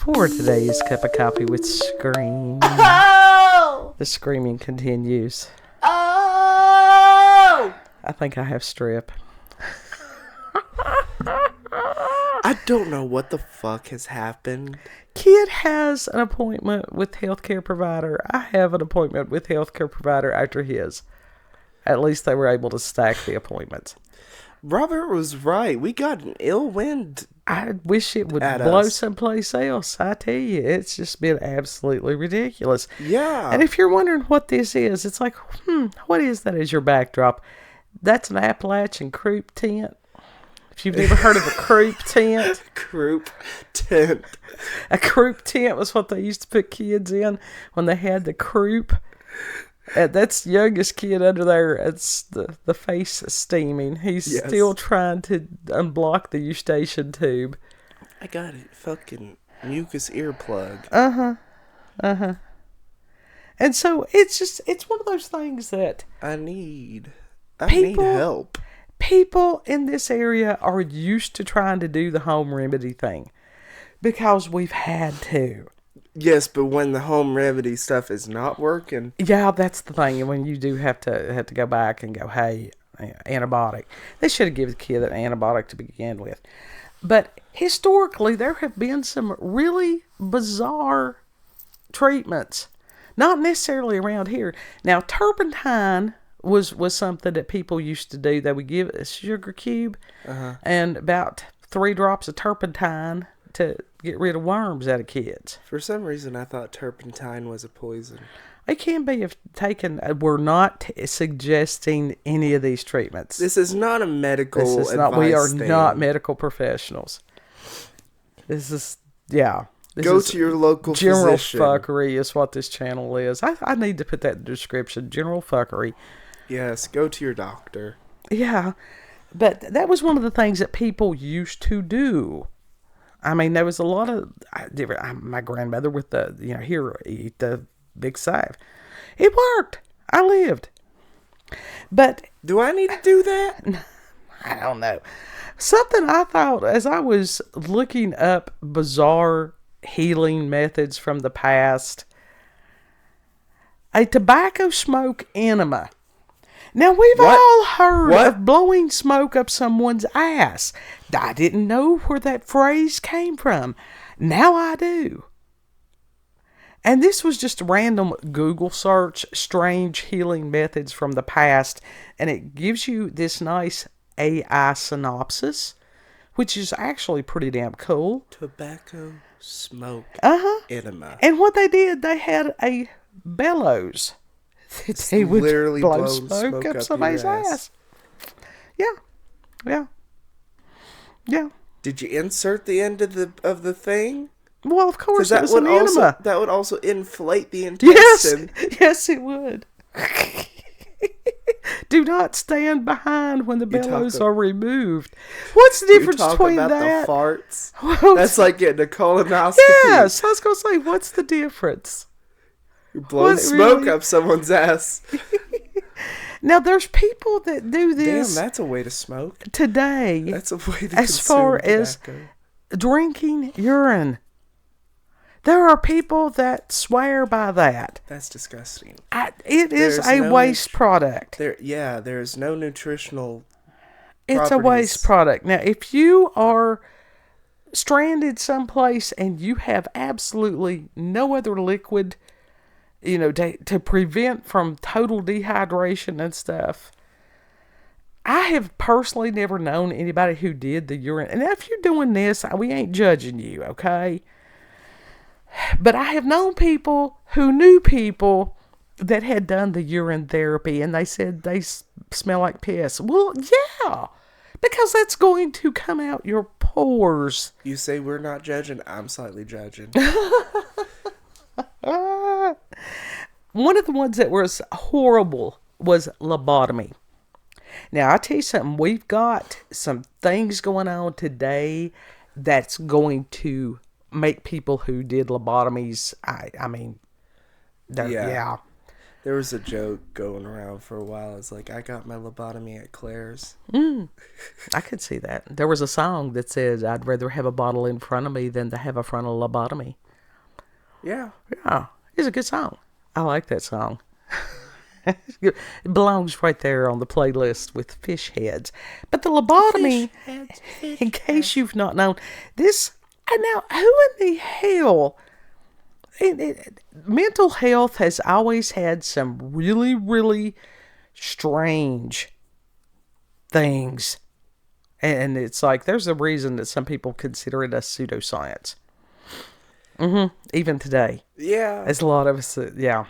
for today's cup of coffee with Scream. Oh! The screaming continues. Oh! I think I have strep. I don't know what the fuck has happened. Kid has an appointment with healthcare provider. I have an appointment with healthcare provider after his. At least they were able to stack the appointments. Robert was right. We got an ill wind. I wish it would At blow us. someplace else. I tell you, it's just been absolutely ridiculous. Yeah. And if you're wondering what this is, it's like, what is that as your backdrop? That's an Appalachian croup tent. If you've never heard of a croup tent. Croup tent. A croup tent was what they used to put kids in when they had the croup. That's the youngest kid under there. It's the face steaming. He's still trying to unblock the eustachian tube. I got a fucking mucus earplug. And so it's one of those things that I need help. People in this area are used to trying to do the home remedy thing because we've had to. Yes, but when the home remedy stuff is not working. Yeah, that's the thing. And when you do have to go back and go, hey, antibiotic. They should have given the kid an antibiotic to begin with. But historically, there have been some really bizarre treatments. Not necessarily around here. Now, turpentine was something that people used to do. They would give a sugar cube and about 3 drops of turpentine to get rid of worms out of kids. For some reason, I thought turpentine was a poison. It can be if taken. We're not suggesting any of these treatments. This is not a medical This is advice not. We are thing. not medical professionals. This is This Go is to your local general physician. fuckery is what this channel is. I need to put that in the description. General fuckery. Yes, go to your doctor. Yeah, but that was one of the things that people used to do. I mean, there was a lot of my grandmother with the here eat the big salve. It worked. I lived. But Do I need to do that? I don't know. Something I thought as I was looking up bizarre healing methods from the past. A tobacco smoke enema. Now, we've all heard of blowing smoke up someone's ass. I didn't know where that phrase came from. Now I do. And this was just a random Google search, strange healing methods from the past, and it gives you this nice AI synopsis, which is actually pretty damn cool. Tobacco smoke enema. And what they did, they had a bellows. They would literally blow blow smoke up somebody's your ass. ass. Yeah. Did you insert the end of the thing? Well, of course, Because it was an enema. that would also inflate the intestine. Yes, it would. Do not stand behind when the bellows are removed. What's the difference between about that? the farts. Well, That's like getting a colonoscopy. yes, I was going to say, what's the difference? You're blowing smoke up someone's ass. Now, there's people that do this. Damn, that's a way to smoke. Today. That's a way to as far as drinking urine. There are people that swear by that. That's disgusting. It is a waste product. There's no nutritional It's a waste product. Now, if you are stranded someplace and you have absolutely no other liquid, to prevent from total dehydration and stuff, I have personally never known anybody who did the urine. And if you're doing this, we ain't judging you, okay? But I have known people who knew people that had done the urine therapy, and they said they smell like piss. Well, yeah, because that's going to come out your pores. You say we're not judging. I'm slightly judging. One of the ones that was horrible was lobotomy. Now, I'll tell you something. We've got some things going on today that's going to make people who did lobotomies, There was a joke going around for a while. It's like, I got my lobotomy at Claire's. I could see that. There was a song that says, I'd rather have a bottle in front of me than to have a frontal lobotomy. Yeah. Yeah, it's a good song. I like that song. It belongs right there on the playlist with Fish Heads. But the lobotomy, in case you've not known, this, and now who in the hell, mental health has always had some really, really strange things. And it's like, there's a reason that some people consider it a pseudoscience. Even today. Yeah. There's a lot of us, yeah.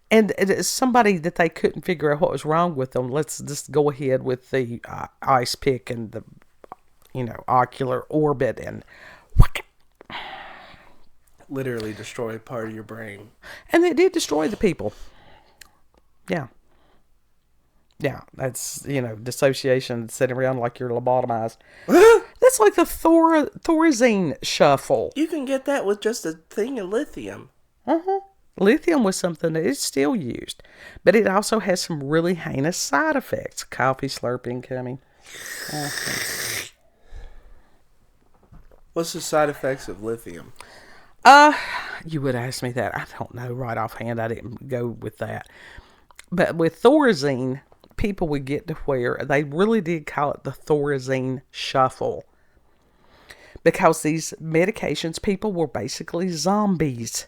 And it's somebody that they couldn't figure out what was wrong with them. Let's just go ahead with the ice pick and the, ocular orbit and Literally destroy part of your brain. And it did destroy the people. Yeah. Yeah, that's, dissociation, sitting around like you're lobotomized. That's like the Thorazine shuffle. You can get that with just a thing of lithium. Lithium was something that is still used, but it also has some really heinous side effects. Coffee slurping coming. What's the side effects of lithium? You would ask me that. I don't know right offhand. I didn't go with that. But with Thorazine, people would get to where they really did call it the Thorazine shuffle. Because these medications, people were basically zombies.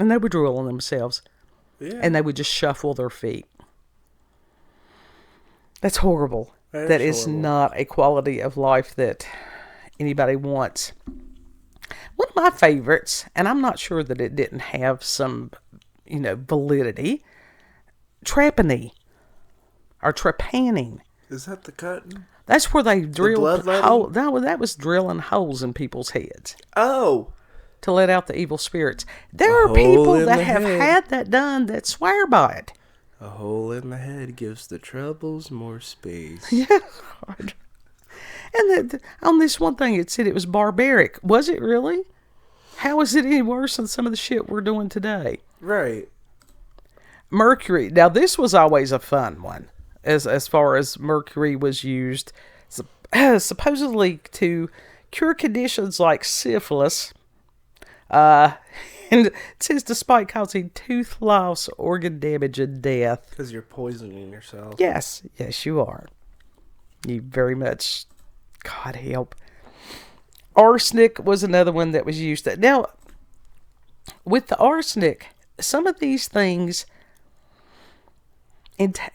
And they would drool on themselves. Yeah. And they would just shuffle their feet. That's horrible. That is horrible. not a quality of life that anybody wants. One of my favorites, and I'm not sure that it didn't have some, validity, trepanine or trepanning. Is that the cutting? That's where they drilled bloodletting? that was drilling holes in people's heads Oh. to let out the evil spirits. There are people that have had that done that swear by it. A hole in the head gives the troubles more space. Yeah. And on this one thing, it said it was barbaric. Was it really? How is it any worse than some of the shit we're doing today? Right. Mercury. Now, this was always a fun one, as far as mercury was used supposedly to cure conditions like syphilis. And it says despite causing tooth loss, organ damage, and death. Because you're poisoning yourself. Yes, you are. You very much, God help. Arsenic was another one that was used. Now, with the arsenic, some of these things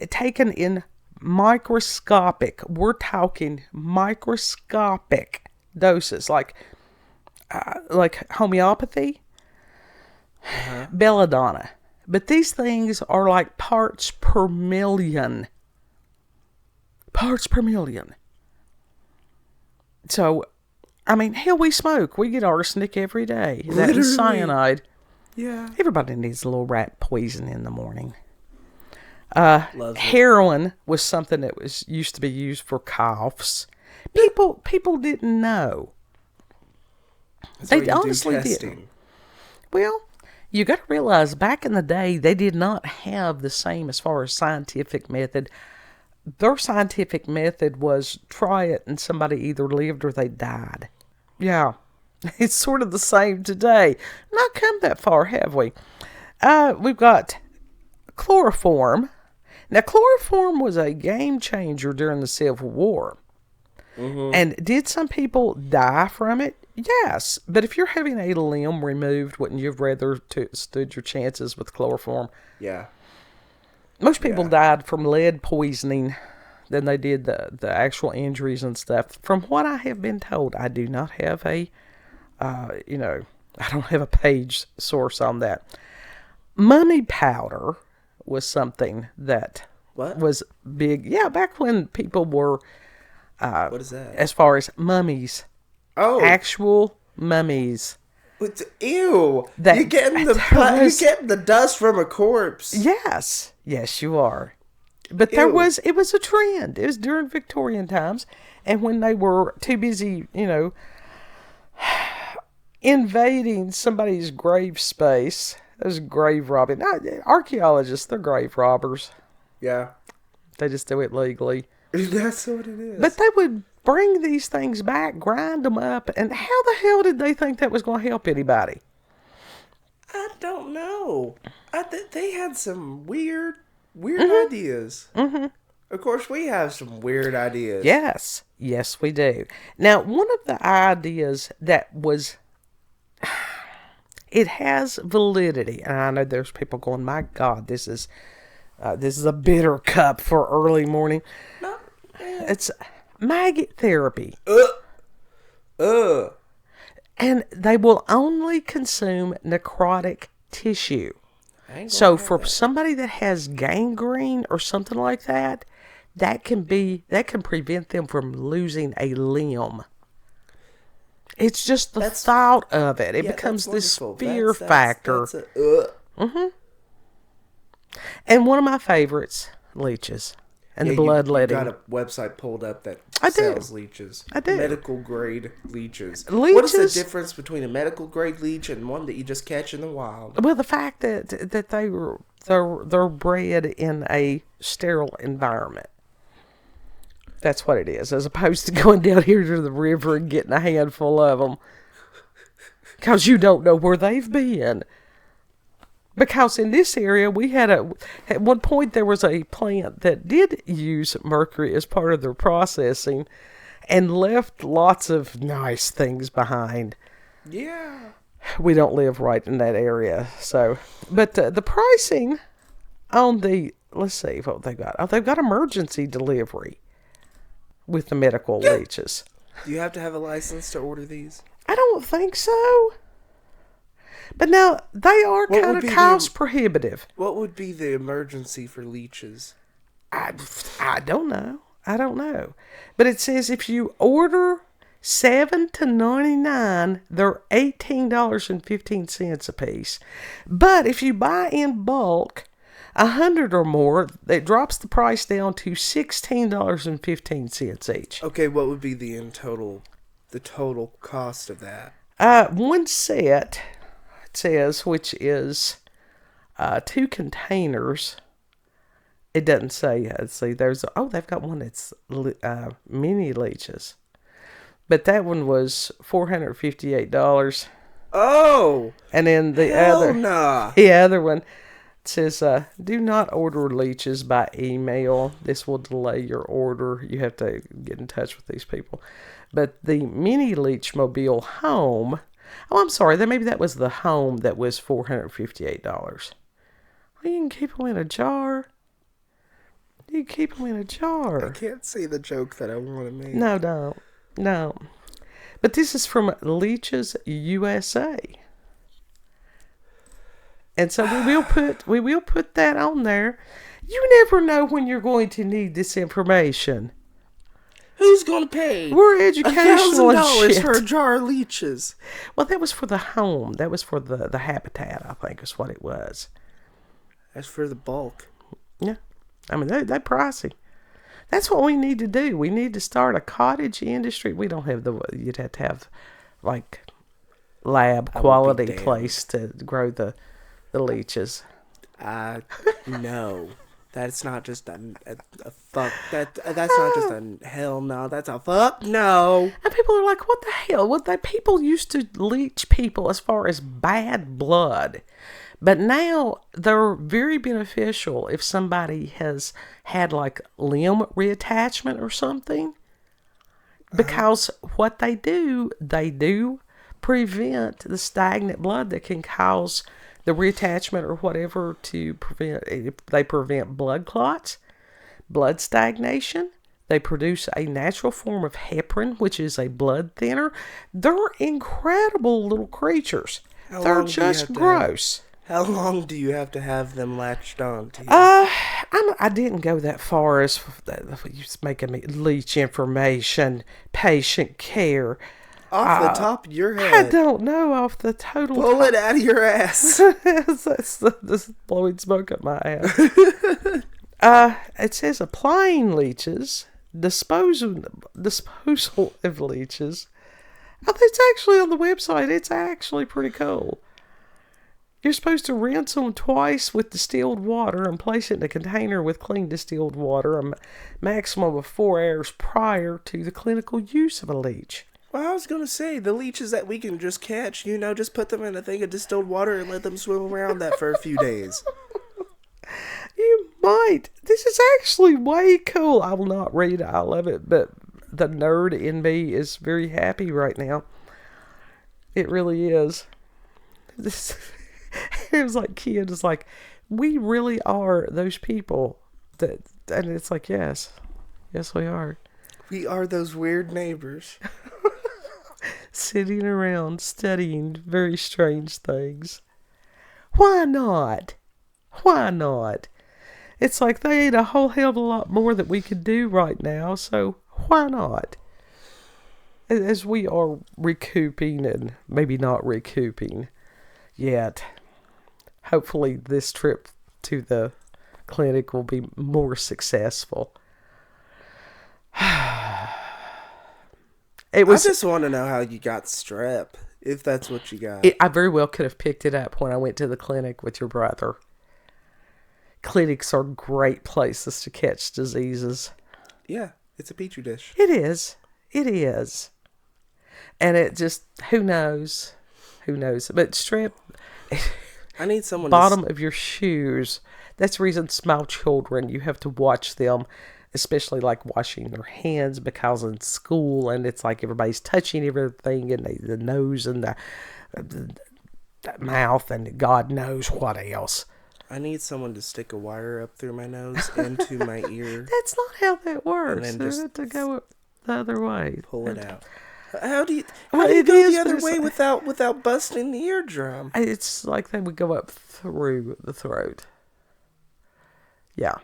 taken in microscopic, we're talking microscopic doses, like homeopathy, belladonna. But these things are like parts per million. Parts per million. So, I mean, hell, we smoke. We get arsenic every day. That is cyanide. Yeah. Everybody needs a little rat poison in the morning. Loves Heroin was something that was used to be used for coughs. People didn't know. They honestly didn't. Well, you got to realize back in the day, they did not have the same as far as scientific method. Their scientific method was try it and somebody either lived or they died. Yeah. It's sort of the same today. Not come that far, have we? We've got chloroform. Now, chloroform was a game changer during the Civil War. Mm-hmm. And did some people die from it? Yes. But if you're having a limb removed, wouldn't you have rather stood your chances with chloroform? Yeah. Most people died from lead poisoning than they did the actual injuries and stuff. From what I have been told, I do not have I don't have a page source on that. Mummy powder was something that was big. Yeah, back when people were... what is that? As far as mummies. Oh. Actual mummies. Ew. You're getting the dust from a corpse. Yes. Yes, you are. But it was a trend. It was during Victorian times. And when they were too busy, invading somebody's grave space, Those grave robbing. Archaeologists, they're grave robbers. Yeah. They just do it legally. That's what it is. But they would bring these things back, grind them up, and how the hell did they think that was going to help anybody? I don't know. They had some weird ideas. Mm-hmm. Of course, we have some weird ideas. Yes, we do. Now, one of the ideas that was, it has validity, and I know there's people going, "My God, this is a bitter cup for early morning." No, it's maggot therapy. And they will only consume necrotic tissue. So for somebody that has gangrene or something like that, that can prevent them from losing a limb. It's just the thought of it. It becomes this fear factor. And one of my favorites, leeches. And the bloodletting. You got a website pulled up that sells leeches. I do. Medical grade leeches. Leeches. What is the difference between a medical grade leech and one that you just catch in the wild? Well, the fact that they're bred in a sterile environment. That's what it is, as opposed to going down here to the river and getting a handful of them. Because you don't know where they've been. Because in this area, we had at one point there was a plant that did use mercury as part of their processing and left lots of nice things behind. Yeah. We don't live right in that area. But the pricing on let's see what they got. Oh, they've got emergency delivery with the medical leeches. Do you have to have a license to order these? I don't think so. But now, they are kind of cost prohibitive. What would be the emergency for leeches? I don't know. But it says if you order 7 to 99, they're $18.15 a piece. But if you buy in bulk, 100 or more, it drops the price down to $16.15 each. Okay, what would be the total cost of that? One set, it says, which is 2 containers. It doesn't say. Let's see. They've got one that's mini leeches, but that one was $458. Oh, and then the other one says, "Do not order leeches by email. This will delay your order. You have to get in touch with these people." But the mini leech mobile home. Oh, I'm sorry. Maybe that was the home that was $458. Well, you can keep them in a jar. You keep them in a jar. I can't see the joke that I want to make. No, don't. No. But this is from Leeches USA. And so we will put that on there. You never know when you're going to need this information. Who's going to pay? We're educational $1,000 for a jar of leeches. Well, that was for the home. That was for the habitat, I think is what it was. That's for the bulk. Yeah. I mean, they're pricey. That's what we need to do. We need to start a cottage industry. We don't have you'd have to have, like, lab quality place to grow the leeches. No. That's not just a fuck. That's not just a hell no. That's a fuck no. And people are like, what the hell? People used to leech people as far as bad blood. But now they're very beneficial if somebody has had like limb reattachment or something. Because what they do prevent the stagnant blood that can cause the reattachment or whatever to prevent. They prevent blood clots, blood stagnation. They produce a natural form of heparin, which is a blood thinner. They're incredible little creatures. They're just gross. How long do you have to have them latched on to you? I didn't go that far as you're making me leech information, patient care. Off the top of your head. I don't know off the total. Pull it out of your ass. That's blowing smoke up my ass. It says applying leeches, disposal of leeches. Oh, it's actually on the website. It's actually pretty cool. You're supposed to rinse them twice with distilled water and place it in a container with clean distilled water a maximum of 4 hours prior to the clinical use of a leech. Well, I was going to say, the leeches that we can just catch, just put them in a thing of distilled water and let them swim around that for a few days. You might. This is actually way cool. I will not read it. I love it, but the nerd in me is very happy right now. It really is. This, it was like kid is like, we really are those people that, and it's like, yes, we are. We are those weird neighbors. Sitting around studying very strange things. Why not? Why not? It's like they ain't a whole hell of a lot more that we could do right now, so why not? As we are recouping and maybe not recouping yet, hopefully this trip to the clinic will be more successful. I just want to know how you got strep, if that's what you got. I very well could have picked it up when I went to the clinic with your brother. Clinics are great places to catch diseases. Yeah, it's a petri dish. It is. It is. And it just, who knows? Who knows? But strep, I need someone bottom of your shoes. That's the reason small children, you have to watch them, especially like washing their hands, because in school and it's like everybody's touching everything and the nose and the mouth and God knows what else. I need someone to stick a wire up through my nose into my ear. That's not how that works. And then just to go the other way. Pull it out. How do you Well, go it the is, other but way without busting the eardrum? It's like they would go up through the throat. Yeah.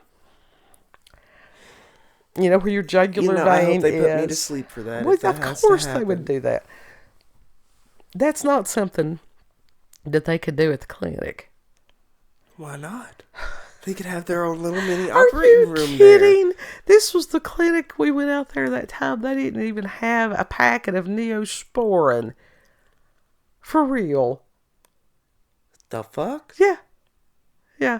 You know where your jugular vein I hope they is. put me to sleep for that. Well, if that of has course to they would do that. That's not something that they could do at the clinic. Why not? They could have their own little mini Are operating you room kidding? there. This was the clinic we went out there that time. They didn't even have a packet of Neosporin. For real. The fuck? Yeah. Yeah.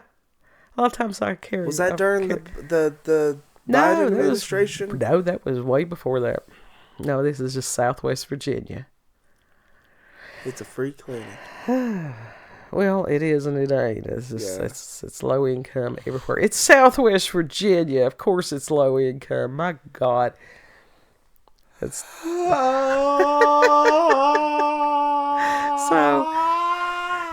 A lot of times I carry. Was that during the Biden administration? No, that was way before that. No, this is just Southwest Virginia. It's a free clinic. Well, it is and it ain't. It's just, it's low income everywhere. It's Southwest Virginia. Of course it's low income. My God. It's so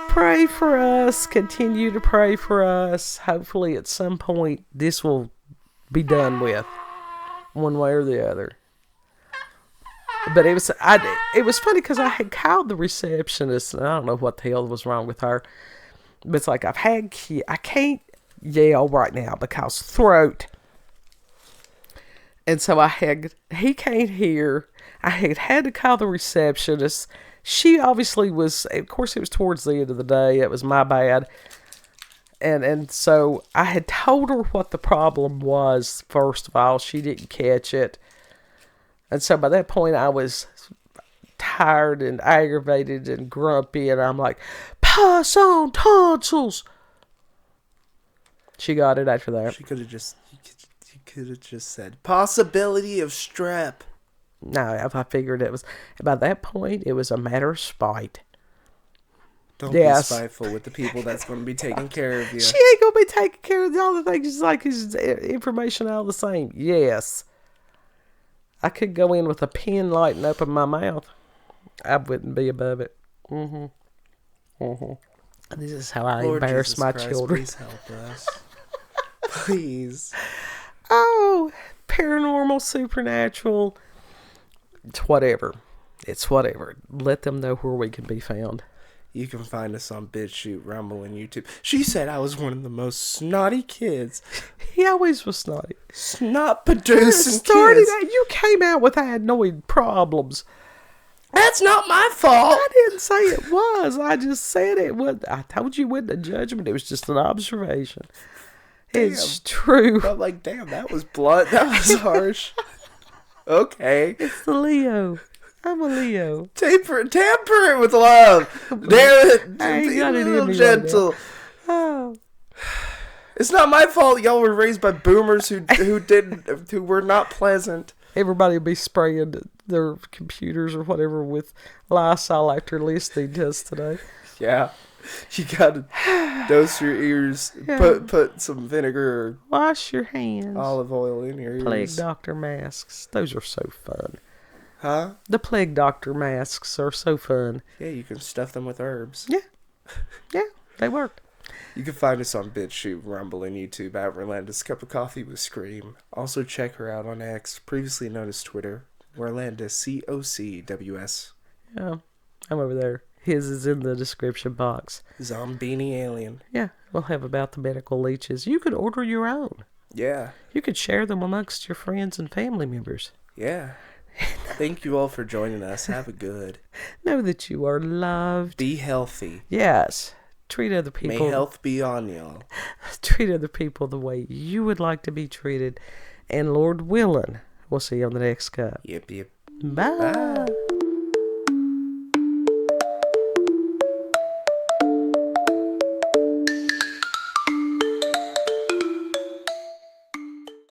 pray for us. Continue to pray for us. Hopefully at some point this will be done with, one way or the other. But it was funny because I had called the receptionist and I don't know what the hell was wrong with her. But it's like I can't yell right now because throat. And so he can't hear. I had to call the receptionist. She obviously was, of course it was towards the end of the day. It was my bad. And so I had told her what the problem was, first of all. She didn't catch it. And so by that point, I was tired and aggravated and grumpy. And I'm like, pass on tonsils. She got it after that. She could have just, you could have just said, possibility of strep. No, I figured it was, by that point, it was a matter of spite. Don't be spiteful with the people that's going to be taking care of you. She ain't going to be taking care of all the things. It's like, is information all the same? Yes. I could go in with a pen lighting up in my mouth. I wouldn't be above it. This is how I Lord embarrass Jesus my Christ, children. Please help us. Please. Oh, paranormal, supernatural. It's whatever. It's whatever. Let them know where we can be found. You can find us on BitChute, Rumble, and YouTube. She said I was one of the most snotty kids. He always was snotty. Snot producing kids. You came out with adenoid problems. That's not my fault. I didn't say it was. I just said it was. I told you it wasn't a judgment. It was just an observation. It's true. But like, damn, that was blunt. That was harsh. Okay. It's the Leo. I'm a Leo. Tamper it with love. Damn it. I ain't Be got a it in little me right gentle. Oh. It's not my fault y'all were raised by boomers who were not pleasant. Everybody will be spraying their computers or whatever with Lysol after listening to us today. Yeah. You gotta dose your ears. Yeah. Put some vinegar Wash your hands. or olive oil in your ears. Plague doctor masks. Those are so fun. Huh? The plague doctor masks are so fun. Yeah, you can stuff them with herbs. Yeah, they work. You can find us on BitChute, Rumble, and YouTube at Rolanda's Cup of Coffee with Scream. Also check her out on X, previously known as Twitter, Rolanda COCWS. Yeah, I'm over there. His is in the description box. Zombini Alien. Yeah, we'll have about the medical leeches. You could order your own. Yeah. You could share them amongst your friends and family members. Yeah. Thank you all for joining us. Have a good. Know that you are loved. Be healthy. Yes. Treat other people. May health be on y'all. Treat other people the way you would like to be treated. And Lord willing, we'll see you on the next cup. Yep. Bye. Bye.